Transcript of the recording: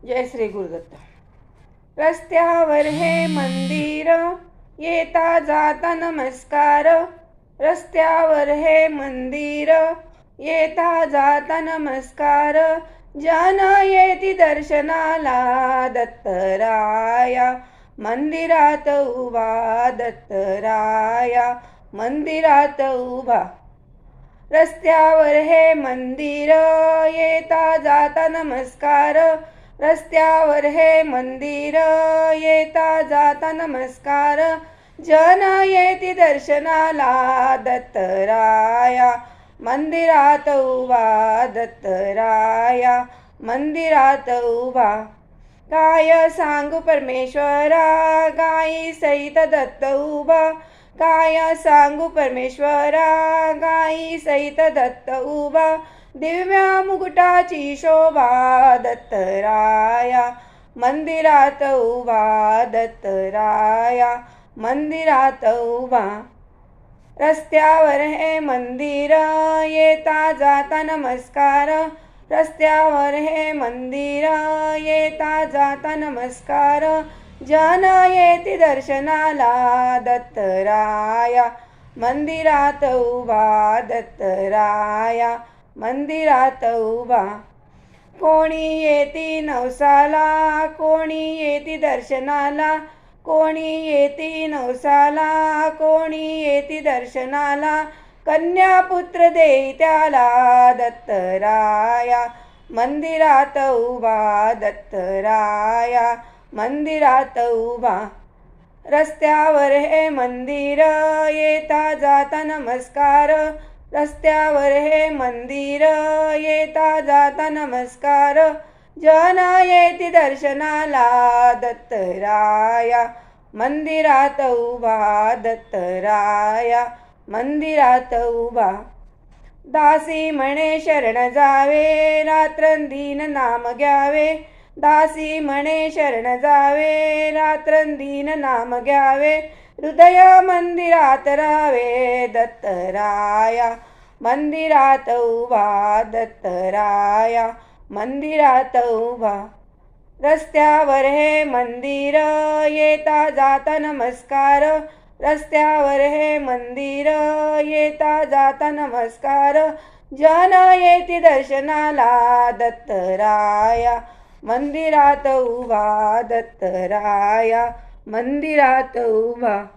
जय श्री गुरुदत्त. रस्त्यावर हे मंदिर, येता जाता नमस्कार. रस्त्यावर हे मंदिर, येता जाता नमस्कार. जन येती दर्शनाला दत्तराया, मंदिरात उभा दत्तराया, मंदिरात उभा. रस्त्यावर हे मंदिर, येता जाता नमस्कार. रस्त्यावर हे मंदिर, येता जाता नमस्कार. जन येती दर्शनाला दत्तराया, मंदिरात उभा दत्तराया, मंदिरात उभा. काय सांगू परमेश्वरा, गाई सहित दत्त उभा. काय सांगू परमेश्वरा, गाई सहित दत्त उभा. दिव्या मुकुटाची शोभा दत्तराया, मंदिरात उभा दत्तराया, मंदिरात उभा. रस्त्यावर हे मंदिर, येता जाता नमस्कार. रस्त्यावर हे मंदिर, येता जाता नमस्कार. जन येती दर्शनाला दत्तराया, मंदिरात उभा दत्तराया, मंदिरात उभा. कोणी येती नवसाला, कोणी येती दर्शनाला. कोणी येती नवसाला, कोणी येती दर्शनाला. कन्यापुत्र देई त्याला दत्तराया, मंदिरात उभा दत्तराया, मंदिरात उभा. रस्त्यावर हे मंदिर, येता जाता नमस्कार. रस्त्यावर हे मंदिर, येता जाता नमस्कार. जन येती दर्शनाला दत्तराया, मंदिरात उभा दत्तराया, मंदिरात उभा. दासी म्हणे शरण जावे, रात्रंदिन नाम घ्यावे. दासी म्हणे शरण जावे, रात्रंदिन नाम घ्यावे. हृदय मंदिरात राहावे दत्तराया, मंदिरात उभा दत्तराया, मंदिरात उभा. रस्त्यावर हे मंदिर, येता जाता नमस्कार. रस्त्यावर हे मंदिर, येता जाता नमस्कार. जन येती दर्शनाला दत्तराया, मंदिरात उभा दत्तराया, मंदिरात उभा.